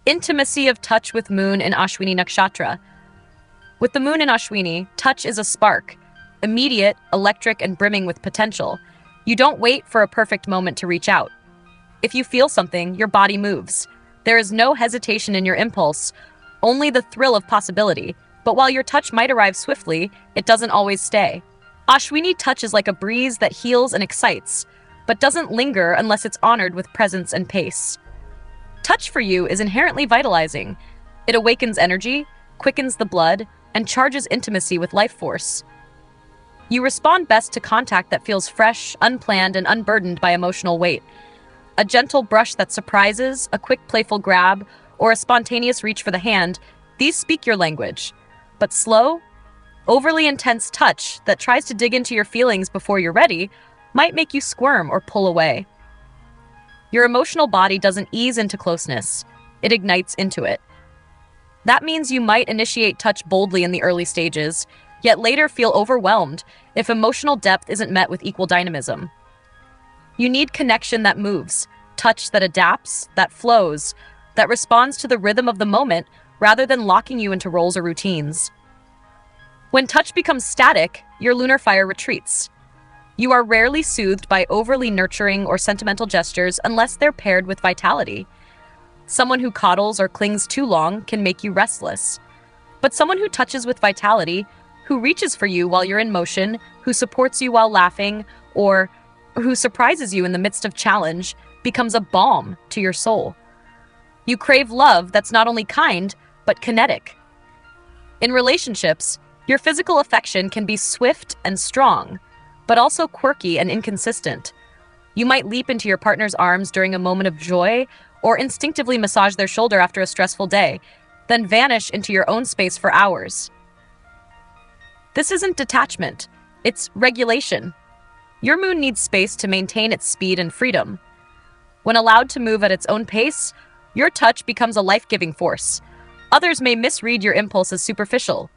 Intimacy of touch with moon in Ashwini Nakshatra. With the moon in Ashwini, touch is a spark, immediate, electric, and brimming with potential. You don't wait for a perfect moment to reach out. If you feel something, your body moves. There is no hesitation in your impulse, only the thrill of possibility. But while your touch might arrive swiftly, it doesn't always stay. Ashwini touch is like a breeze that heals and excites, but doesn't linger unless it's honored with presence and pace. Touch for you is inherently vitalizing. It awakens energy, quickens the blood, and charges intimacy with life force. You respond best to contact that feels fresh, unplanned, and unburdened by emotional weight. A gentle brush that surprises, a quick playful grab, or a spontaneous reach for the hand, these speak your language. But slow, overly intense touch that tries to dig into your feelings before you're ready might make you squirm or pull away. Your emotional body doesn't ease into closeness, it ignites into it. That means you might initiate touch boldly in the early stages, yet later feel overwhelmed if emotional depth isn't met with equal dynamism. You need connection that moves, touch that adapts, that flows, that responds to the rhythm of the moment rather than locking you into roles or routines. When touch becomes static, your lunar fire retreats. You are rarely soothed by overly nurturing or sentimental gestures unless they're paired with vitality. Someone who coddles or clings too long can make you restless. But someone who touches with vitality, who reaches for you while you're in motion, who supports you while laughing, or who surprises you in the midst of challenge, becomes a balm to your soul. You crave love that's not only kind, but kinetic. In relationships, your physical affection can be swift and strong, but also quirky and inconsistent. You might leap into your partner's arms during a moment of joy, or instinctively massage their shoulder after a stressful day, then vanish into your own space for hours. This isn't detachment, it's regulation. Your moon needs space to maintain its speed and freedom. When allowed to move at its own pace, your touch becomes a life-giving force. Others may misread your impulse as superficial.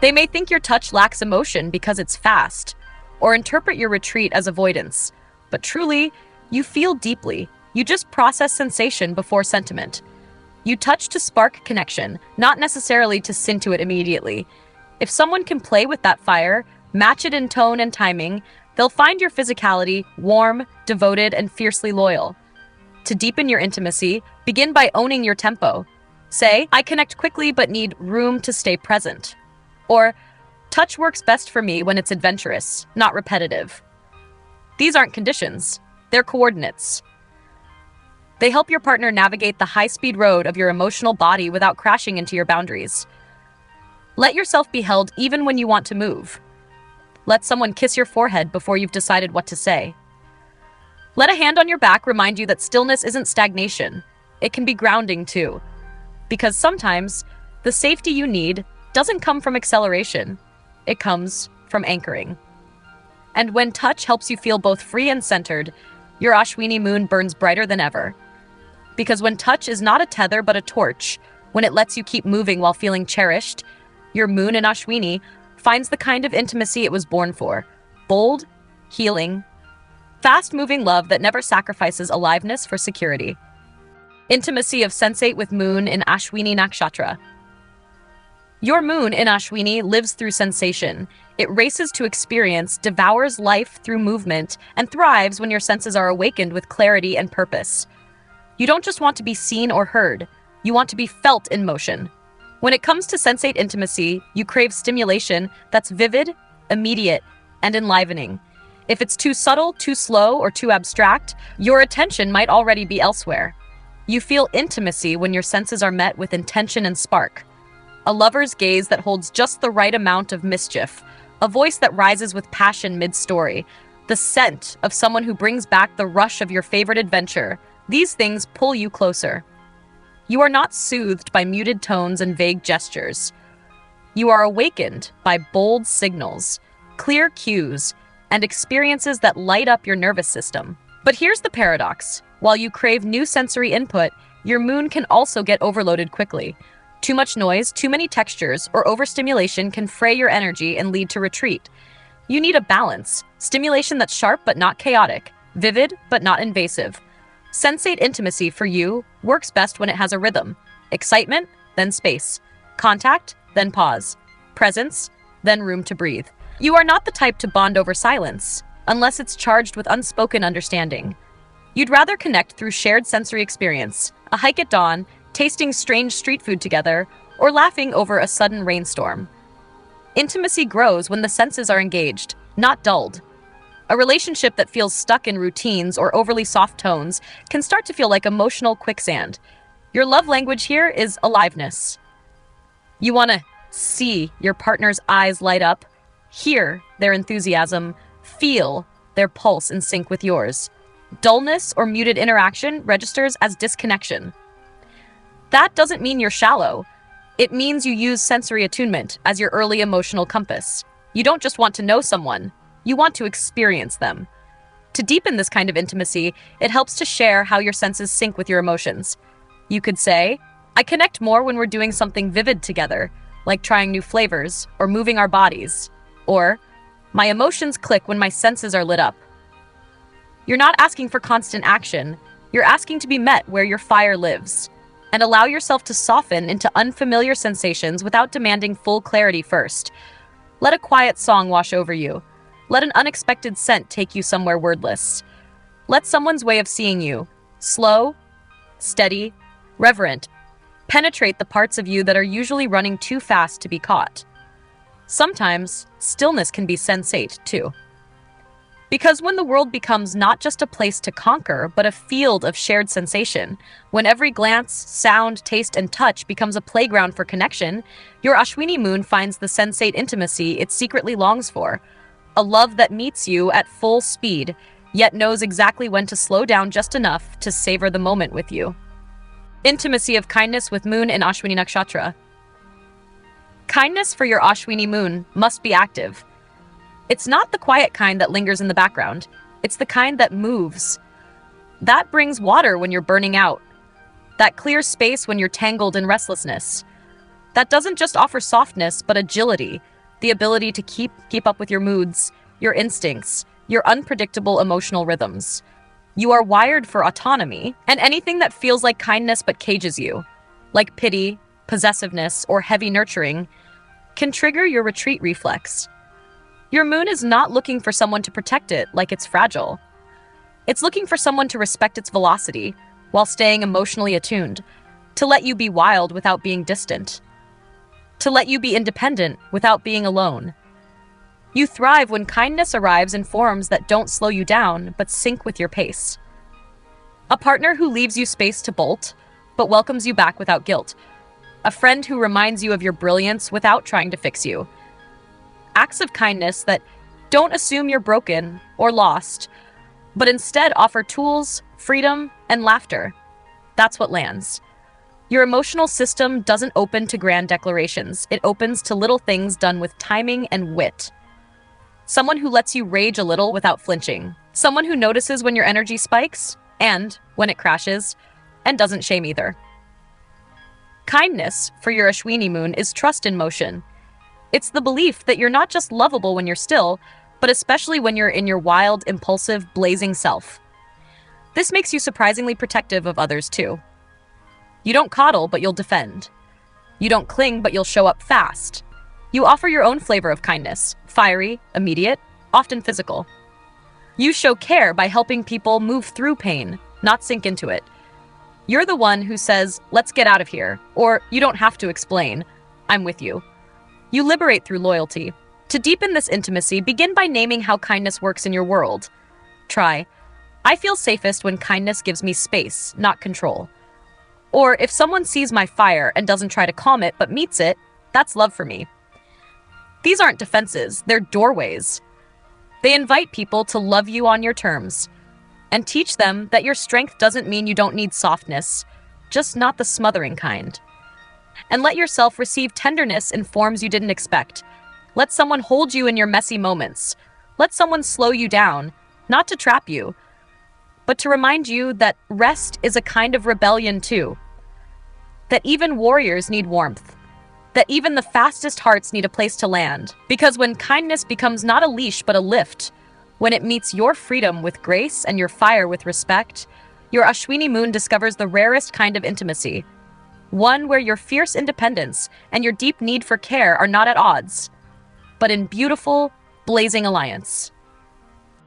They may think your touch lacks emotion because it's fast, or interpret your retreat as avoidance. But truly, you feel deeply. You just process sensation before sentiment. You touch to spark connection, not necessarily to sink to it immediately. If someone can play with that fire, match it in tone and timing, they'll find your physicality warm, devoted, and fiercely loyal. To deepen your intimacy, begin by owning your tempo. Say, I connect quickly but need room to stay present. Or, touch works best for me when it's adventurous, not repetitive. These aren't conditions, they're coordinates. They help your partner navigate the high-speed road of your emotional body without crashing into your boundaries. Let yourself be held even when you want to move. Let someone kiss your forehead before you've decided what to say. Let a hand on your back remind you that stillness isn't stagnation. It can be grounding too. Because sometimes, the safety you need doesn't come from acceleration. It comes from anchoring. And when touch helps you feel both free and centered, your Ashwini moon burns brighter than ever. Because when touch is not a tether but a torch, when it lets you keep moving while feeling cherished, your moon in Ashwini finds the kind of intimacy it was born for. Bold, healing, fast-moving love that never sacrifices aliveness for security. Intimacy of sensate with moon in Ashwini Nakshatra. Your moon in Ashwini lives through sensation. It races to experience, devours life through movement, and thrives when your senses are awakened with clarity and purpose. You don't just want to be seen or heard, you want to be felt in motion. When it comes to sensate intimacy, you crave stimulation that's vivid, immediate, and enlivening. If it's too subtle, too slow, or too abstract, your attention might already be elsewhere. You feel intimacy when your senses are met with intention and spark. A lover's gaze that holds just the right amount of mischief, a voice that rises with passion mid-story, the scent of someone who brings back the rush of your favorite adventure. These things pull you closer. You are not soothed by muted tones and vague gestures. You are awakened by bold signals, clear cues, and experiences that light up your nervous system. But here's the paradox. While you crave new sensory input, your moon can also get overloaded quickly. Too much noise, too many textures, or overstimulation can fray your energy and lead to retreat. You need a balance, stimulation that's sharp but not chaotic, vivid but not invasive. Sensate intimacy for you works best when it has a rhythm. Excitement, then space. Contact, then pause. Presence, then room to breathe. You are not the type to bond over silence, unless it's charged with unspoken understanding. You'd rather connect through shared sensory experience, a hike at dawn, tasting strange street food together, or laughing over a sudden rainstorm. Intimacy grows when the senses are engaged, not dulled. A relationship that feels stuck in routines or overly soft tones can start to feel like emotional quicksand. Your love language here is aliveness. You want to see your partner's eyes light up, hear their enthusiasm, feel their pulse in sync with yours. Dullness or muted interaction registers as disconnection. That doesn't mean you're shallow. It means you use sensory attunement as your early emotional compass. You don't just want to know someone, you want to experience them. To deepen this kind of intimacy, it helps to share how your senses sync with your emotions. You could say, I connect more when we're doing something vivid together, like trying new flavors or moving our bodies. Or, my emotions click when my senses are lit up. You're not asking for constant action, you're asking to be met where your fire lives. And allow yourself to soften into unfamiliar sensations without demanding full clarity first. Let a quiet song wash over you. Let an unexpected scent take you somewhere wordless. Let someone's way of seeing you, slow, steady, reverent, penetrate the parts of you that are usually running too fast to be caught. Sometimes, stillness can be sensate, too. Because when the world becomes not just a place to conquer, but a field of shared sensation, when every glance, sound, taste, and touch becomes a playground for connection, your Ashwini moon finds the sensate intimacy it secretly longs for. A love that meets you at full speed, yet knows exactly when to slow down just enough to savor the moment with you. Intimacy of kindness with moon in Ashwini Nakshatra. Kindness for your Ashwini moon must be active. It's not the quiet kind that lingers in the background. It's the kind that moves. That brings water when you're burning out. That clears space when you're tangled in restlessness. That doesn't just offer softness, but agility, the ability to keep up with your moods, your instincts, your unpredictable emotional rhythms. You are wired for autonomy, and anything that feels like kindness but cages you, like pity, possessiveness, or heavy nurturing, can trigger your retreat reflex. Your moon is not looking for someone to protect it like it's fragile. It's looking for someone to respect its velocity while staying emotionally attuned, to let you be wild without being distant, to let you be independent without being alone. You thrive when kindness arrives in forms that don't slow you down but sync with your pace. A partner who leaves you space to bolt, but welcomes you back without guilt. A friend who reminds you of your brilliance without trying to fix you. Acts of kindness that don't assume you're broken or lost, but instead offer tools, freedom, and laughter. That's what lands. Your emotional system doesn't open to grand declarations. It opens to little things done with timing and wit. Someone who lets you rage a little without flinching. Someone who notices when your energy spikes and when it crashes, and doesn't shame either. Kindness for your Ashwini moon is trust in motion. It's the belief that you're not just lovable when you're still, but especially when you're in your wild, impulsive, blazing self. This makes you surprisingly protective of others too. You don't coddle, but you'll defend. You don't cling, but you'll show up fast. You offer your own flavor of kindness, fiery, immediate, often physical. You show care by helping people move through pain, not sink into it. You're the one who says, let's get out of here, or you don't have to explain, I'm with you. You liberate through loyalty. To deepen this intimacy, begin by naming how kindness works in your world. Try, I feel safest when kindness gives me space, not control. Or if someone sees my fire and doesn't try to calm it but meets it, that's love for me. These aren't defenses, they're doorways. They invite people to love you on your terms and teach them that your strength doesn't mean you don't need softness, just not the smothering kind. And let yourself receive tenderness in forms you didn't expect. Let someone hold you in your messy moments. Let someone slow you down, not to trap you, but to remind you that rest is a kind of rebellion too. That even warriors need warmth. That even the fastest hearts need a place to land. Because when kindness becomes not a leash but a lift, when it meets your freedom with grace and your fire with respect, your Ashwini moon discovers the rarest kind of intimacy. one where your fierce independence and your deep need for care are not at odds, but in beautiful, blazing alliance.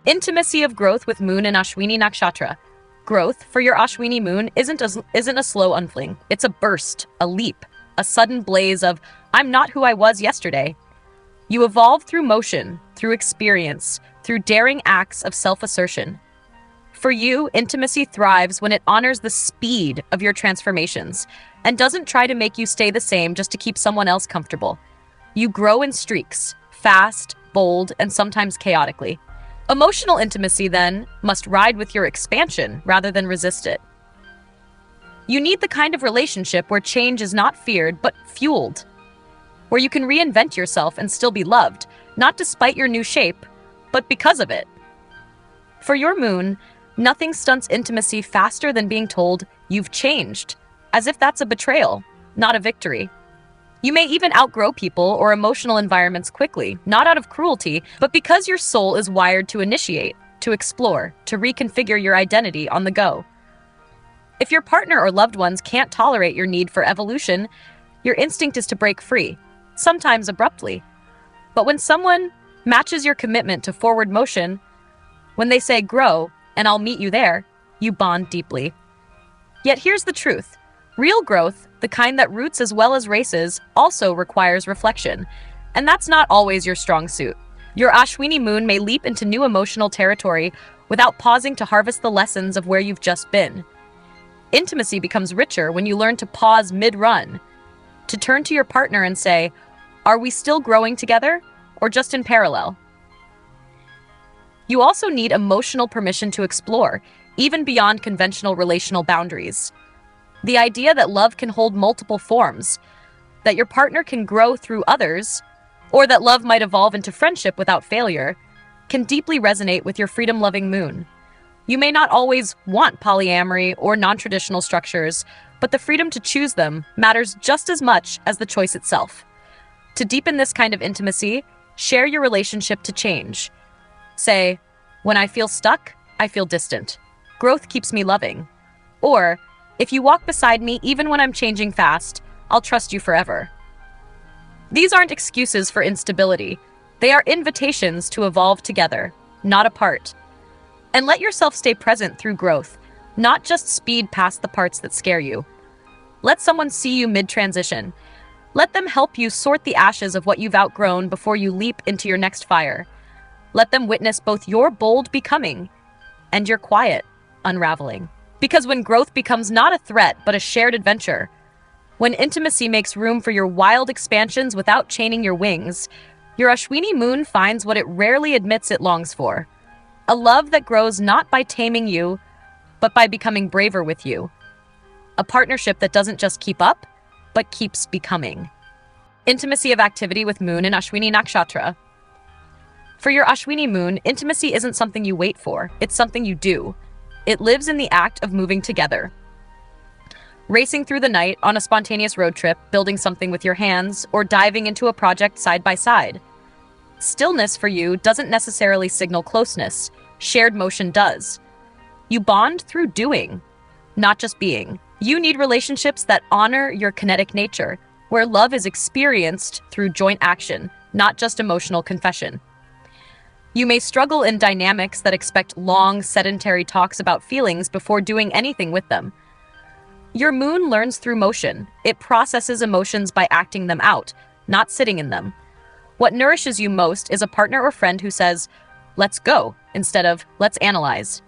Intimacy of growth with moon and Ashwini Nakshatra. Growth for your Ashwini moon isn't a slow unfling. It's a burst, a leap, a sudden blaze of, I'm not who I was yesterday. You evolve through motion, through experience, through daring acts of self-assertion. For you, intimacy thrives when it honors the speed of your transformations and doesn't try to make you stay the same just to keep someone else comfortable. You grow in streaks, fast, bold, and sometimes chaotically. Emotional intimacy, then, must ride with your expansion rather than resist it. You need the kind of relationship where change is not feared but fueled, where you can reinvent yourself and still be loved, not despite your new shape, but because of it. For your moon, nothing stunts intimacy faster than being told you've changed, as if that's a betrayal, not a victory. You may even outgrow people or emotional environments quickly, not out of cruelty, but because your soul is wired to initiate, to explore, to reconfigure your identity on the go. If your partner or loved ones can't tolerate your need for evolution, your instinct is to break free, sometimes abruptly. But when someone matches your commitment to forward motion, when they say, grow, and I'll meet you there, you bond deeply. Yet here's the truth. Real growth, the kind that roots as well as races, also requires reflection. And that's not always your strong suit. Your Ashwini moon may leap into new emotional territory without pausing to harvest the lessons of where you've just been. Intimacy becomes richer when you learn to pause mid-run, to turn to your partner and say, are we still growing together, or just in parallel? You also need emotional permission to explore, even beyond conventional relational boundaries. The idea that love can hold multiple forms, that your partner can grow through others, or that love might evolve into friendship without failure, can deeply resonate with your freedom-loving moon. You may not always want polyamory or non-traditional structures, but the freedom to choose them matters just as much as the choice itself. To deepen this kind of intimacy, share your relationship to change. Say, when I feel stuck, I feel distant. Growth keeps me loving. Or, if you walk beside me even when I'm changing fast, I'll trust you forever. These aren't excuses for instability. They are invitations to evolve together, not apart. And let yourself stay present through growth, not just speed past the parts that scare you. Let someone see you mid-transition. Let them help you sort the ashes of what you've outgrown before you leap into your next fire. Let them witness both your bold becoming and your quiet unraveling. Because when growth becomes not a threat but a shared adventure, when intimacy makes room for your wild expansions without chaining your wings, your Ashwini moon finds what it rarely admits it longs for. A love that grows not by taming you, but by becoming braver with you. A partnership that doesn't just keep up, but keeps becoming. Intimacy of activity with moon and Ashwini Nakshatra. For your Ashwini moon, intimacy isn't something you wait for, it's something you do. It lives in the act of moving together. Racing through the night on a spontaneous road trip, building something with your hands, or diving into a project side by side. Stillness for you doesn't necessarily signal closeness. Shared motion does. You bond through doing, not just being. You need relationships that honor your kinetic nature, where love is experienced through joint action, not just emotional confession. You may struggle in dynamics that expect long, sedentary talks about feelings before doing anything with them. Your moon learns through motion. It processes emotions by acting them out, not sitting in them. What nourishes you most is a partner or friend who says, let's go, instead of let's analyze.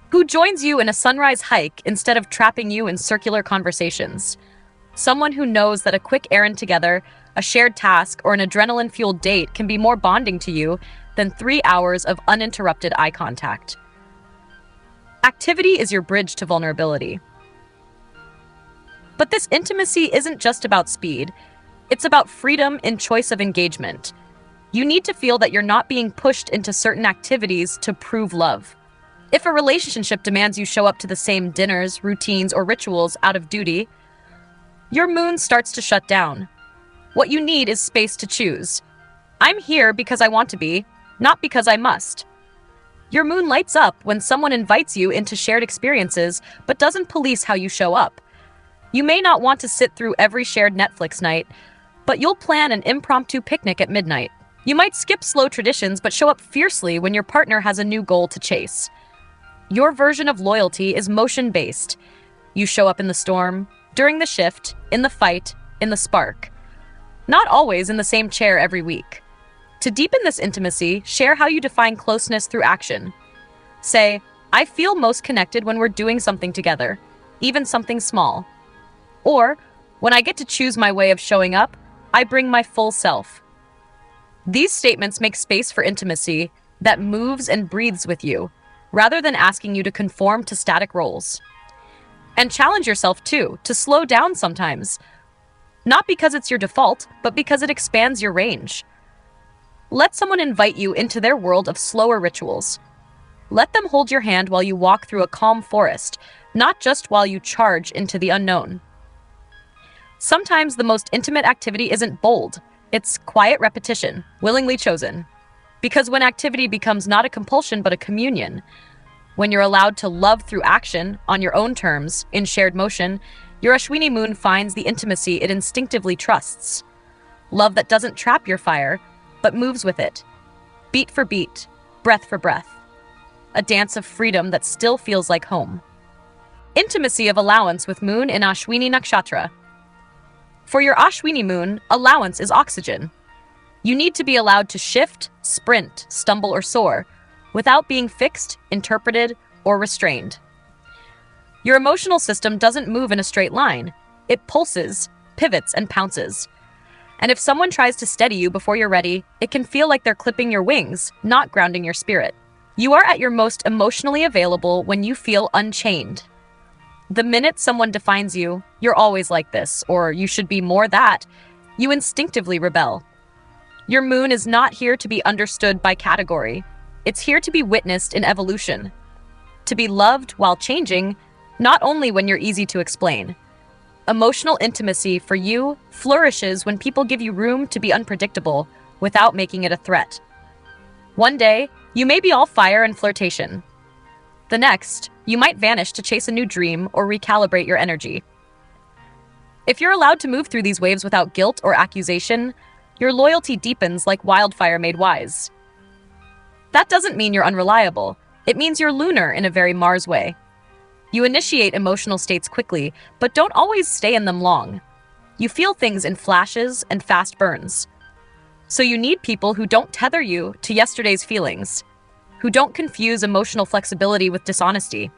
Who joins you in a sunrise hike instead of trapping you in circular conversations. Someone who knows that a quick errand together, a shared task, or an adrenaline-fueled date can be more bonding to you than 3 hours of uninterrupted eye contact. Activity is your bridge to vulnerability. But this intimacy isn't just about speed. It's about freedom in choice of engagement. You need to feel that you're not being pushed into certain activities to prove love. If a relationship demands you show up to the same dinners, routines, or rituals out of duty, your moon starts to shut down. What you need is space to choose. I'm here because I want to be, not because I must. Your moon lights up when someone invites you into shared experiences but doesn't police how you show up. You may not want to sit through every shared Netflix night, but you'll plan an impromptu picnic at midnight. You might skip slow traditions but show up fiercely when your partner has a new goal to chase. Your version of loyalty is motion-based. You show up in the storm, during the shift, in the fight, in the spark. Not always in the same chair every week. To deepen this intimacy, share how you define closeness through action. Say, I feel most connected when we're doing something together, even something small. Or, when I get to choose my way of showing up, I bring my full self. These statements make space for intimacy that moves and breathes with you, rather than asking you to conform to static roles. And challenge yourself, too, to slow down sometimes. Not because it's your default, but because it expands your range. Let someone invite you into their world of slower rituals. Let them hold your hand while you walk through a calm forest, not just while you charge into the unknown. Sometimes the most intimate activity isn't bold. It's quiet repetition, willingly chosen. Because when activity becomes not a compulsion but a communion, when you're allowed to love through action, on your own terms, in shared motion, your Ashwini moon finds the intimacy it instinctively trusts. Love that doesn't trap your fire, but moves with it. Beat for beat, breath for breath. A dance of freedom that still feels like home. Intimacy of allowance with moon in Ashwini Nakshatra. For your Ashwini moon, allowance is oxygen. You need to be allowed to shift, sprint, stumble, or soar without being fixed, interpreted, or restrained. Your emotional system doesn't move in a straight line. It pulses, pivots, and pounces. And if someone tries to steady you before you're ready, it can feel like they're clipping your wings, not grounding your spirit. You are at your most emotionally available when you feel unchained. The minute someone defines you, you're always like this, or you should be more that, you instinctively rebel. Your moon is not here to be understood by category. It's here to be witnessed in evolution. To be loved while changing, not only when you're easy to explain. Emotional intimacy for you flourishes when people give you room to be unpredictable without making it a threat. One day, you may be all fire and flirtation. The next, you might vanish to chase a new dream or recalibrate your energy. If you're allowed to move through these waves without guilt or accusation, your loyalty deepens like wildfire made wise. That doesn't mean you're unreliable. It means you're lunar in a very Mars way. You initiate emotional states quickly, but don't always stay in them long. You feel things in flashes and fast burns. So you need people who don't tether you to yesterday's feelings, who don't confuse emotional flexibility with dishonesty,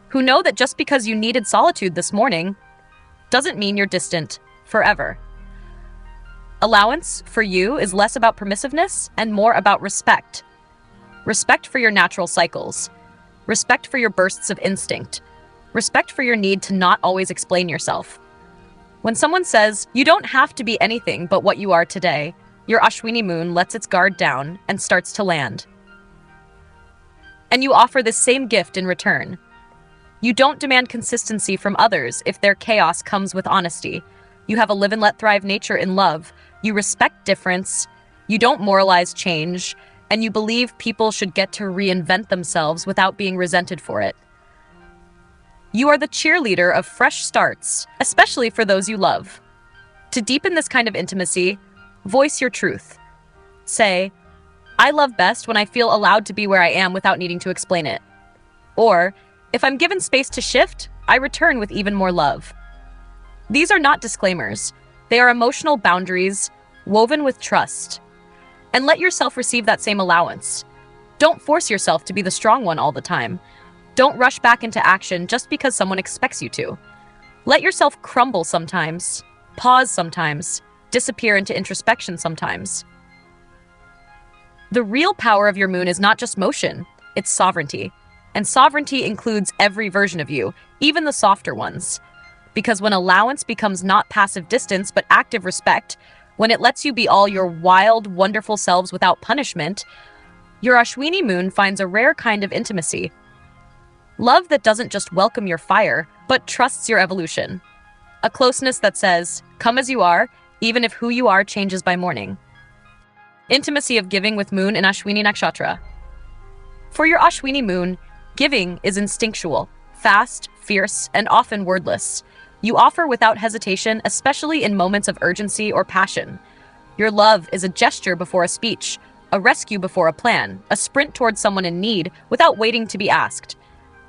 who know that just because you needed solitude this morning doesn't mean you're distant forever. Allowance for you is less about permissiveness and more about respect. Respect for your natural cycles. Respect for your bursts of instinct. Respect for your need to not always explain yourself. When someone says, you don't have to be anything but what you are today, your Ashwini moon lets its guard down and starts to land. And you offer this same gift in return. You don't demand consistency from others if their chaos comes with honesty. You have a live and let thrive nature in love. You respect difference. You don't moralize change. And you believe people should get to reinvent themselves without being resented for it. You are the cheerleader of fresh starts, especially for those you love. To deepen this kind of intimacy, voice your truth. Say, I love best when I feel allowed to be where I am without needing to explain it. Or, if I'm given space to shift, I return with even more love. These are not disclaimers. They are emotional boundaries woven with trust. And let yourself receive that same allowance. Don't force yourself to be the strong one all the time. Don't rush back into action just because someone expects you to. Let yourself crumble sometimes, pause sometimes, disappear into introspection sometimes. The real power of your moon is not just motion, it's sovereignty. And sovereignty includes every version of you, even the softer ones. Because when allowance becomes not passive distance but active respect, when it lets you be all your wild, wonderful selves without punishment, your Ashwini moon finds a rare kind of intimacy. Love that doesn't just welcome your fire, but trusts your evolution. A closeness that says, come as you are, even if who you are changes by morning. Intimacy of giving with moon in Ashwini Nakshatra. For your Ashwini moon, giving is instinctual, fast, fierce, and often wordless. You offer without hesitation, especially in moments of urgency or passion. Your love is a gesture before a speech, a rescue before a plan, a sprint towards someone in need without waiting to be asked.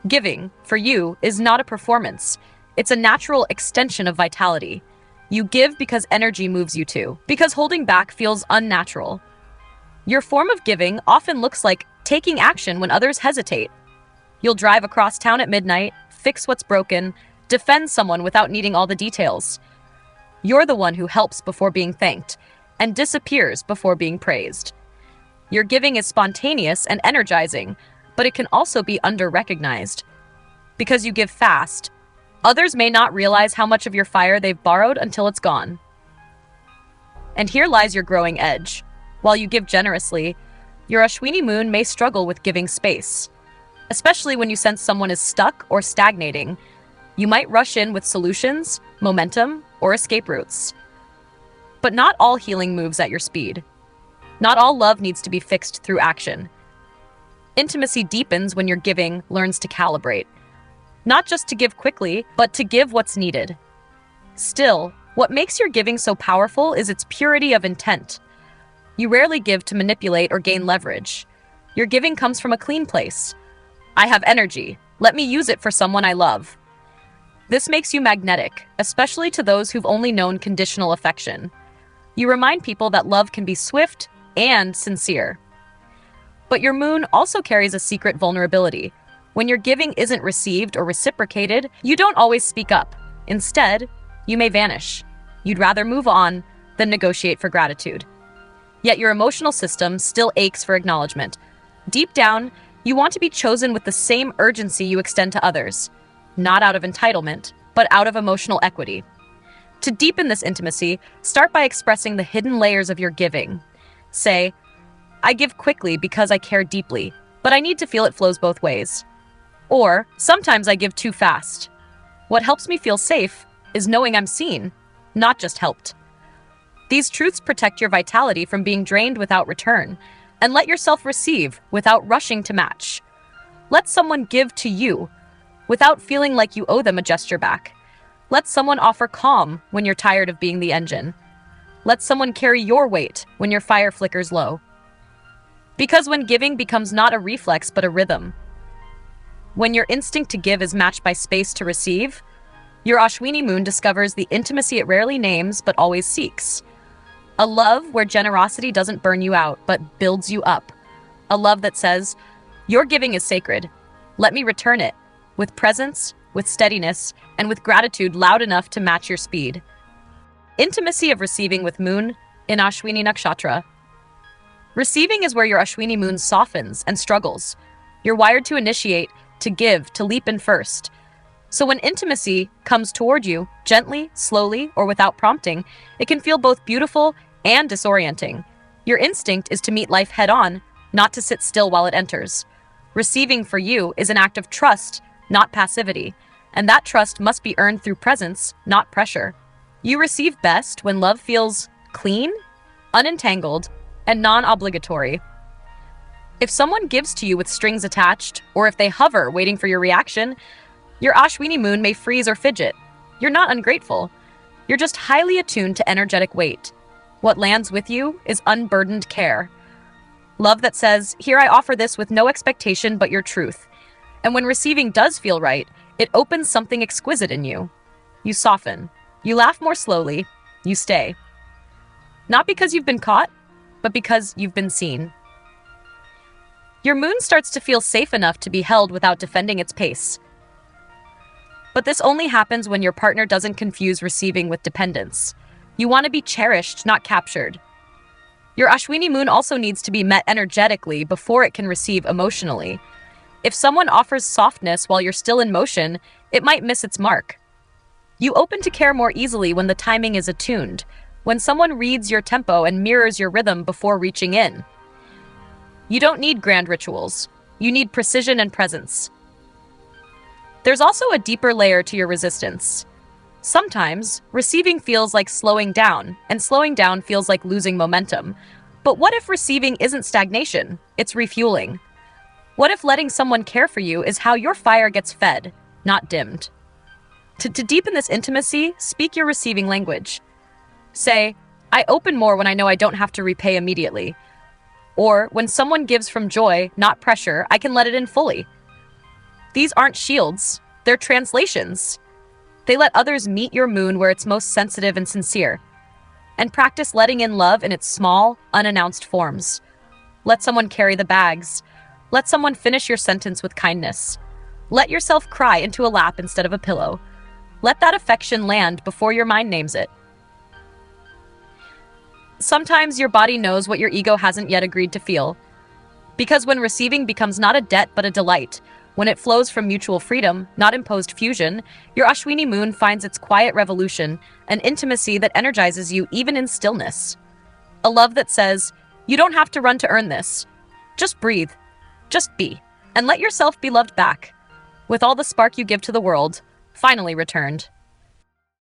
Giving, for you, is not a performance. It's a natural extension of vitality. You give because energy moves you to, because holding back feels unnatural. Your form of giving often looks like taking action when others hesitate. You'll drive across town at midnight, fix what's broken, defend someone without needing all the details. You're the one who helps before being thanked and disappears before being praised. Your giving is spontaneous and energizing, but it can also be under-recognized. Because you give fast, others may not realize how much of your fire they've borrowed until it's gone. And here lies your growing edge. While you give generously, your Ashwini moon may struggle with giving space. Especially when you sense someone is stuck or stagnating, you might rush in with solutions, momentum, or escape routes. But not all healing moves at your speed. Not all love needs to be fixed through action. Intimacy deepens when your giving learns to calibrate. Not just to give quickly, but to give what's needed. Still, what makes your giving so powerful is its purity of intent. You rarely give to manipulate or gain leverage. Your giving comes from a clean place. I have energy. Let me use it for someone I love. This makes you magnetic, especially to those who've only known conditional affection. You remind people that love can be swift and sincere. But your moon also carries a secret vulnerability. When your giving isn't received or reciprocated, you don't always speak up. Instead, you may vanish. You'd rather move on than negotiate for gratitude. Yet your emotional system still aches for acknowledgement. Deep down, you want to be chosen with the same urgency you extend to others. Not out of entitlement, but out of emotional equity. To deepen this intimacy, start by expressing the hidden layers of your giving. Say, I give quickly because I care deeply, but I need to feel it flows both ways. Or, sometimes I give too fast. What helps me feel safe is knowing I'm seen, not just helped. These truths protect your vitality from being drained without return, and let yourself receive without rushing to match. Let someone give to you without feeling like you owe them a gesture back. Let someone offer calm when you're tired of being the engine. Let someone carry your weight when your fire flickers low. Because when giving becomes not a reflex but a rhythm, when your instinct to give is matched by space to receive, your Ashwini moon discovers the intimacy it rarely names but always seeks. A love where generosity doesn't burn you out but builds you up. A love that says, your giving is sacred. Let me return it. With presence, with steadiness, and with gratitude loud enough to match your speed. Intimacy of receiving with moon in Ashwini Nakshatra. Receiving is where your Ashwini moon softens and struggles. You're wired to initiate, to give, to leap in first. So when intimacy comes toward you, gently, slowly, or without prompting, it can feel both beautiful and disorienting. Your instinct is to meet life head-on, not to sit still while it enters. Receiving for you is an act of trust, not passivity, and that trust must be earned through presence, not pressure. You receive best when love feels clean, unentangled, and non-obligatory. If someone gives to you with strings attached, or if they hover waiting for your reaction, your Ashwini moon may freeze or fidget. You're not ungrateful. You're just highly attuned to energetic weight. What lands with you is unburdened care. Love that says, here I offer this with no expectation but your truth. And when receiving does feel right, it opens something exquisite in you. You soften. You laugh more slowly. You stay. Not because you've been caught, but because you've been seen. Your moon starts to feel safe enough to be held without defending its pace. But this only happens when your partner doesn't confuse receiving with dependence. You want to be cherished, not captured. Your Ashwini moon also needs to be met energetically before it can receive emotionally. If someone offers softness while you're still in motion, it might miss its mark. You open to care more easily when the timing is attuned, when someone reads your tempo and mirrors your rhythm before reaching in. You don't need grand rituals. You need precision and presence. There's also a deeper layer to your resistance. Sometimes, receiving feels like slowing down, and slowing down feels like losing momentum. But what if receiving isn't stagnation? It's refueling. What if letting someone care for you is how your fire gets fed, not dimmed? To deepen this intimacy, speak your receiving language. Say, I open more when I know I don't have to repay immediately. Or, when someone gives from joy, not pressure, I can let it in fully. These aren't shields, they're translations. They let others meet your moon where it's most sensitive and sincere. And practice letting in love in its small, unannounced forms. Let someone carry the bags. Let someone finish your sentence with kindness. Let yourself cry into a lap instead of a pillow. Let that affection land before your mind names it. Sometimes your body knows what your ego hasn't yet agreed to feel. Because when receiving becomes not a debt but a delight, when it flows from mutual freedom, not imposed fusion, your Ashwini moon finds its quiet revolution, an intimacy that energizes you even in stillness. A love that says, you don't have to run to earn this. Just breathe. Just be. And let yourself be loved back. With all the spark you give to the world, finally returned.